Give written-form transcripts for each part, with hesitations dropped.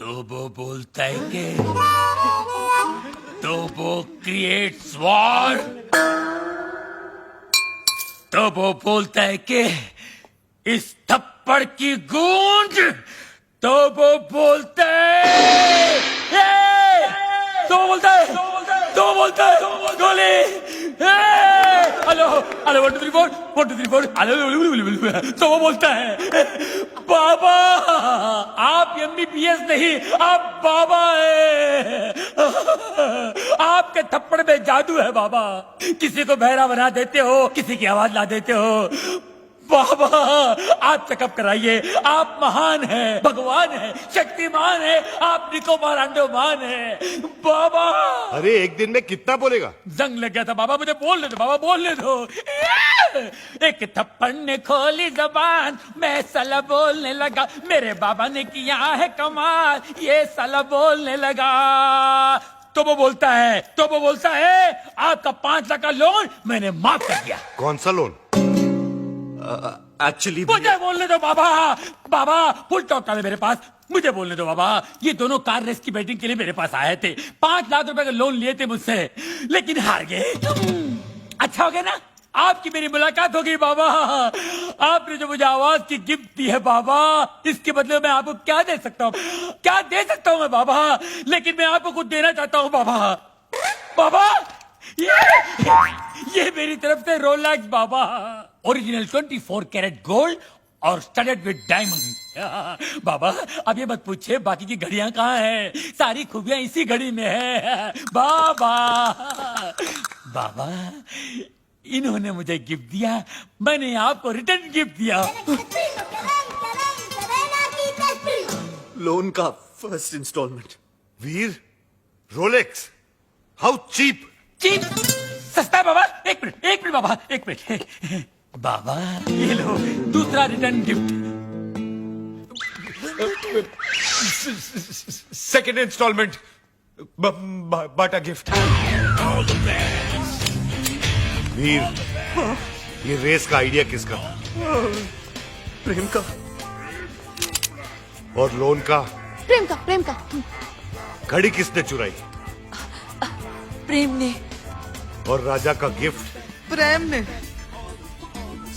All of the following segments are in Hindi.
तो वो बोलता है कि तो वो क्रिएट्स वॉर, तो वो बोलता है कि इस थप्पड़ की गूंज, तो वो बोलता है, तो बोलता है, तो बोलता है गोली, हेलो हेलो 1 2 3 4 1 2 3 4 हेलो, तो वो बोलता है बाबा आप MBBS नहीं, आप बाबा है, आपके थप्पड़ में जादू है बाबा, किसी को बहरा बना देते हो, किसी की आवाज ला देते हो बाबा, आप चेकअप कराइए, आप महान हैं, भगवान हैं, शक्तिमान हैं, आप निकोबार अंडोमान हैं बाबा। अरे एक दिन में कितना बोलेगा? जंग लग गया था बाबा, मुझे बोलने दो बाबा, बोलने दो। एक थप्पड़ ने खोली जबान, मैं साला बोलने लगा, मेरे बाबा ने किया है कमाल, ये साला बोलने लगा। तो वो बोलता है, तो वो बोलता है आपका 5 लाख का लोन मैंने माफ कर दिया। कौन सा लोन? एक्चुअली मुझे बोलने दो बाबा, बाबा फुल टॉक था मेरे पास, मुझे बोलने दो बाबा। ये दोनों कार रेस की बैटिंग के लिए मेरे पास आए थे, 5 लाख रुपए का लोन लिए थे मुझसे, लेकिन हार गए। अच्छा हो गया ना, आपकी मेरी मुलाकात हो गई बाबा, आपने जो मुझे आवाज की गिफ्ट दी है बाबा, इसके बदले में आपको क्या दे सकता हूँ, क्या दे सकता हूँ मैं बाबा, लेकिन मैं आपको कुछ देना चाहता हूँ बाबा। बाबा ये मेरी तरफ से रोलेक्स बाबा, ओरिजिनल 24 कैरेट गोल्ड और स्टडेड विद डायमंड। बाबा अब ये मत पूछिए बाकी की घड़ियां कहाँ हैं, सारी खूबियां इसी घड़ी में है बाबा। बाबा इन्होंने मुझे गिफ्ट दिया, मैंने आपको रिटर्न गिफ्ट दिया। लोन का first installment. Veer, Rolex, how cheap. Cheap सस्ता है बाबा, एक मिनट बाबा, एक मिनट बाबा, ये लो दूसरा रिटर्न गिफ्ट। सेकेंड इंस्टॉलमेंट, बाटा गिफ्ट। वीर, ये रेस का आइडिया किसका था? प्रेम का। और लोन का? प्रेम का। घड़ी किसने चुराई? प्रेम ने। और राजा का गिफ्ट? प्रेम ने।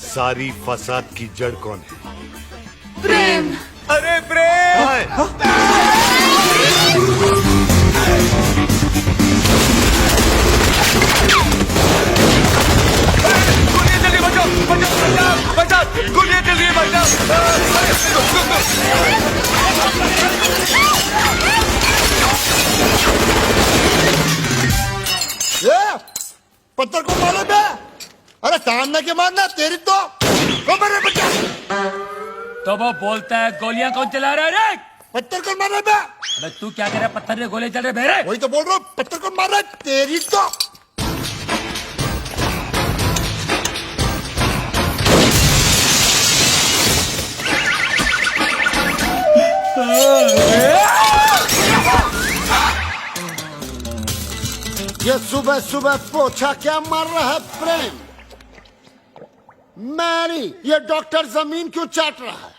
सारी फसाद की जड़ कौन है? प्रेम। अरे प्रेम। गोलियां जल्दी बचाओ, गोलियां जल्दी पत्थर को मारो बे, अरे सामने के मारना तेरी तो मेरे बच्चा। तो वो बोलता है गोलियां कौन चला रहा है रे? पत्थर को मार रहा अबे तू क्या कह रहा है, पत्थर ने गोले चल रहे मेरे? वही तो बोल रहा हूँ, पत्थर को मार रहा तेरी तो। ये सुबह सुबह पोछा क्या मार रहा है प्रेम? मैरी, ये डॉक्टर जमीन क्यों चाट रहा है?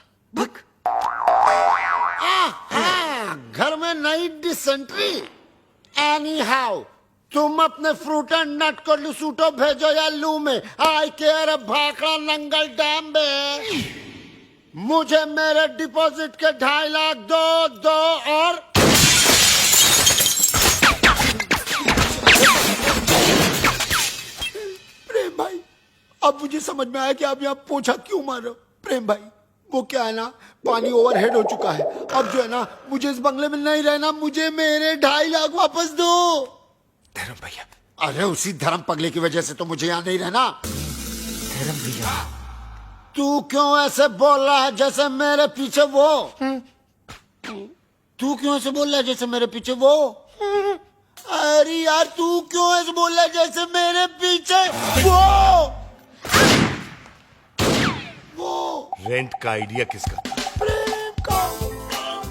घर में नई डिसेंट्री। एनी हाउ तुम अपने फ्रूट एंड नट को लुसूटो भेजो या लू में, आई केयर भाखड़ा नंगल डैम में। मुझे मेरे डिपॉजिट के 2.5 लाख दो और प्रेम भाई, अब मुझे समझ में आया कि आप यहाँ पोछा क्यों मार रहे हो। प्रेम भाई वो क्या है ना, पानी ओवरहेड हो चुका है, अब जो है ना मुझे इस बंगले में नहीं रहना, मुझे मेरे 2.5 लाख वापस दो। धर्म भैया। अरे उसी धर्म पगले की वजह से तो मुझे यहाँ नहीं रहना। धर्म भैया, तू क्यों ऐसे बोल रहा है जैसे मेरे पीछे वो? तू क्यों ऐसे बोल रहा है जैसे मेरे पीछे वो? अरे यार तू क्यों ऐसे बोल रहा है जैसे मेरे पीछे वो? रेंट का आइडिया किसका था? प्रेम का।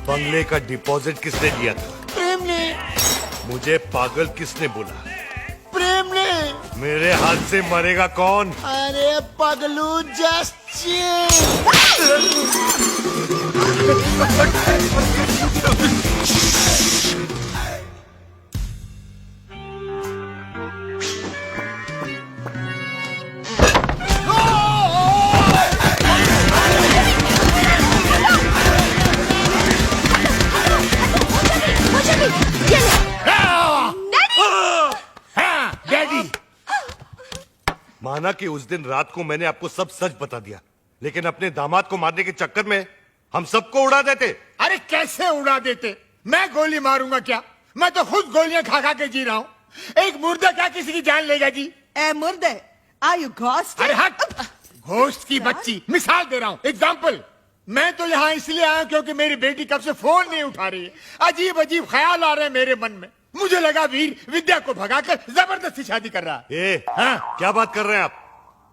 बंगले का डिपॉजिट किसने दिया था? प्रेम ने। मुझे पागल किसने बोला? प्रेम ने। मेरे हाथ से मरेगा कौन? अरे पगलू जस्ट चिल। माना कि उस दिन रात को मैंने आपको सब सच बता दिया, लेकिन अपने दामाद को मारने के चक्कर में हम सबको उड़ा देते। अरे कैसे उड़ा देते? मैं गोली मारूंगा क्या? मैं तो खुद गोलियां खा खा के जी रहा हूँ। एक मुर्दा क्या किसी की जान लेगा जी? ए मुर्दे, आर यू घोस्ट? अरे हट! घोस्ट की बच्ची, मिसाल दे रहा हूँ, एग्जाम्पल। मैं तो यहाँ इसलिए आया क्योंकि मेरी बेटी कब से फोन नहीं उठा रही है। अजीब अजीब ख्याल आ रहे हैं मेरे मन में। मुझे लगा वीर विद्या को भगाकर जबरदस्ती शादी कर रहा है। ए, हाँ? क्या बात कर रहे हैं आप?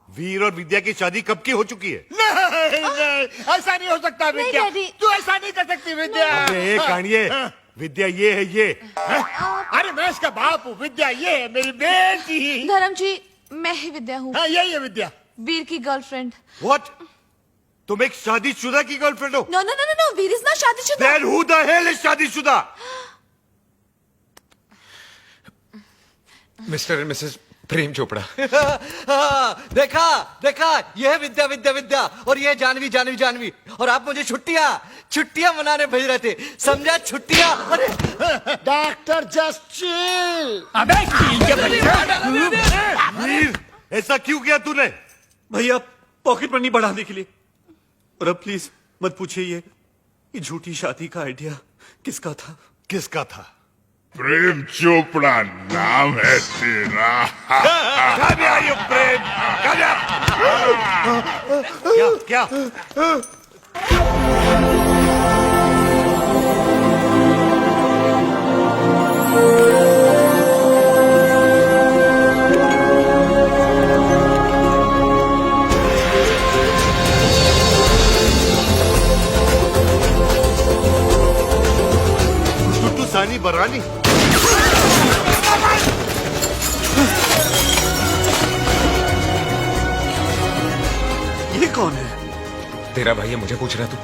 वीर और विद्या की शादी कब की हो चुकी है? नहीं, ऐसा नहीं हो सकता विद्या। डैडी। तू ऐसा नहीं कर सकती विद्या। अरे कानिए, विद्या ये है ये। अरे मैं इसका बाप हूँ, विद्या ये है मेरी बेटी। धर्म जी, मैं ही विद्या हूँ, हाँ यही है विद्या। वीर की गर्लफ्रेंड। What? तुम एक शादीशुदा की गर्लफ्रेंड हो? No no no no, Veer is not शादीशुदा। Then who the hell is शादीशुदा? Mr and Mrs Prem Chopra. देखा देखा, ये है विद्या विद्या विद्या, और ये है जानवी जानवी जानवी, और आप मुझे छुट्टियां मनाने भेज रहे थे, समझा? छुट्टियां। अरे डॉक्टर जस्ट चिल। अबे चील के बच्चा! वीर, ऐसा क्यों किया तूने? भैया पॉकेट मनी बढ़ाने के लिए। और अब प्लीज मत पूछिए ये झूठी शादी का आइडिया किसका था? किसका था? प्रेम चोपड़ा नाम है तेरा। Come here, you Prem! Come here! क्या टुट्टू सानी बरानी? ये कौन है? तेरा भाई है, मुझे पूछ रहा तू?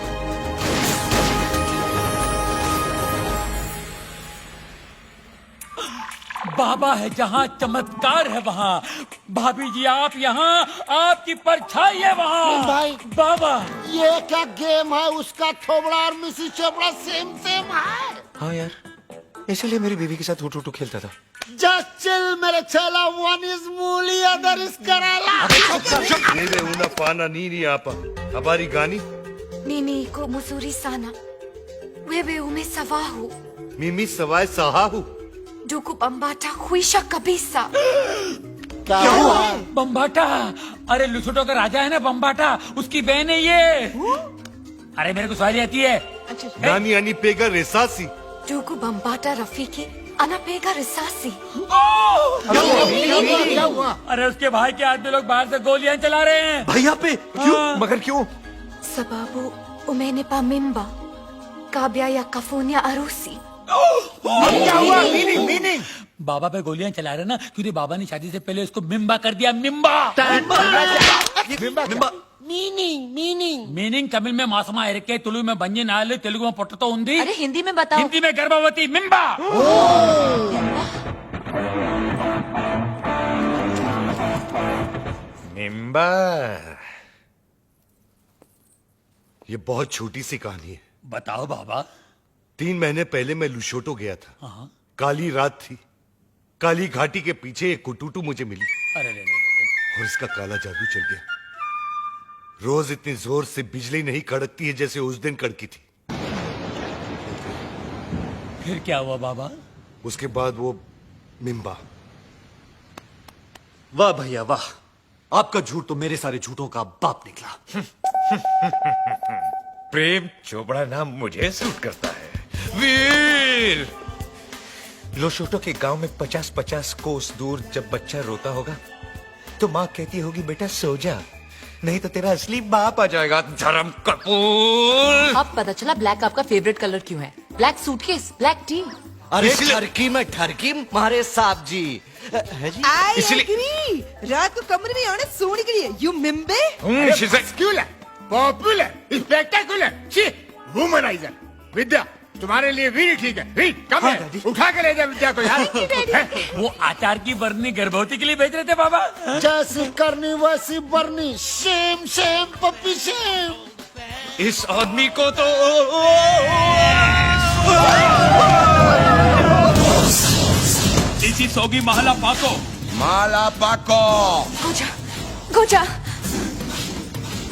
बाबा है जहाँ चमत्कार है वहाँ। भाभी जी आप यहाँ, आपकी परछाई है वहाँ। भाई। बाबा ये क्या गेम है? उसका थोबड़ा और मिसी चोपड़ा सेम सेम है। हाँ यार, इसलिए मेरी बीवी के साथ हुटू खेलता था। जस्ट चिल मेरे चेला। वन इज मूली, अदर इज कराला। Neve una pana nini apa. Habari gani? Mimi ko muzuri sana. Wewe umesawahu. Mimi sawai sahahu. Duku bambata huisha kabisa. क्या हुआ? बम्बाटा, अरे लुसुटो का राजा है ना बम्बाटा, उसकी बहन है ये। अरे मेरे को सवारी आती है। Nani ani pega resasi. Duku bambata rafiki. Anapega risasi. क्या हुआ? अरे उसके भाई के आदमी लोग बाहर से गोलियां चला रहे हैं। भैया पे क्यों? मगर क्यों? Sababu umenipa mimba. Kabla ya kufanya harusi. क्या हुआ? मीनिंग बाबा पे गोलियां चला रहे ना, क्योंकि बाबा ने शादी से पहले उसको मिम्बा कर दिया। मिम्बा मीनिंग मीनिंग तमिल में मासमा एरके, तुलु में बंजी नाले, तेलुगु में पोटतो उंदी, अरे हिंदी में बताओ। हिंदी में गर्भवती। मिम्बा। निम्बर। ये बहुत छोटी सी कहानी है। बताओ बाबा। 3 महीने पहले मैं लुशोटो गया था। काली रात थी। काली घाटी के पीछे एक कुटुटू मुझे मिली अरे रे और इसका काला जादू चल गया। रोज इतनी जोर से बिजली नहीं कड़कती है जैसे उस दिन कड़की थी। फिर क्या हुआ बाबा? उसके बाद वो मिम्बा। वाह भैया वाह, आपका झूठ तो मेरे सारे झूठों का बाप निकला। प्रेम चोपड़ा नाम मुझे सूट करता है। वीर, लोशोटो के गांव में 50-50 कोस दूर जब बच्चा रोता होगा तो माँ कहती होगी बेटा सो जा, नहीं तो तेरा असली बाप आ जाएगा। धर्म कपूर। अब पता चला ब्लैक आपका फेवरेट कलर क्यों है। Black suitcase, black T. अरे ठरकी में ठरकी मारे साहब जी। है जी? आई इसलिए- एग्री। रात को कमरे में आने सोने के लिए यू मिम्बे। Scholar, popular, spectacular, womanizer. Vidya तुम्हारे लिए वीर ठीक है। वीर कम है, उठा के ले जा विद्या को यार। वो आचार की बरनी गर्भवती के लिए भेज रहे थे बाबा। जैसी करनी वैसी बरनी। Shame shame puppy shame. इस आदमी को तो इसी सोगी महला पाको। माला पाको। हो जा, Goja.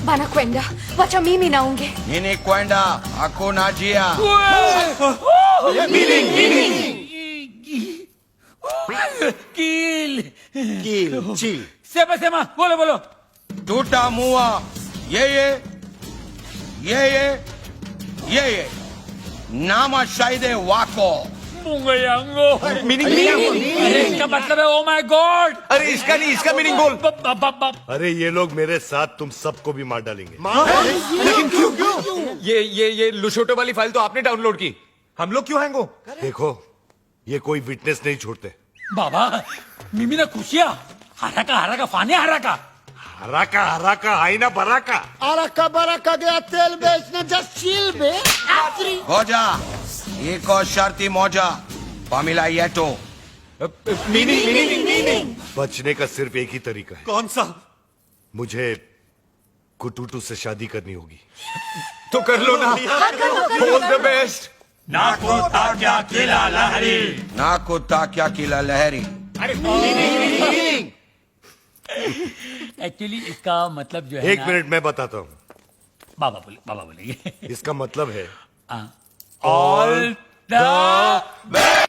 Banakwenda. Wacha mimi naonge. Nini kwenda? Hakuna njia. Kill. Kill, chill. Sema, bolo. Tutaamua yeye na shahidi wako. Mungu yangu. अरे इसका मतलब है ओ माय गॉड. अरे इसका नहीं, इसका मीनिंग बोल. अरे ये लोग मेरे साथ तुम सबको भी मार डालेंगे। ये लुशोटो वाली फाइल तो आपने डाउनलोड की, हम लोग क्यों हैंग हो? देखो, ये कोई विटनेस नहीं छोड़ते। बाबा मिमी ना खुशिया हराका फाने हराका हराका आईना बराका। अरका बरका गया तेल बेचने जस्ट चिल बे। Goja, iko sharti moja, Pamela Yeto. Meaning बचने का सिर्फ एक ही तरीका है, कौन सा? मुझे कुटूटू से शादी करनी होगी। तो कर लो ना. All the best. Naku takya kila lahari. Actually इसका मतलब जो है एक मिनट मैं बताता हूँ। बाबा बोलिए इसका मतलब है ऑल द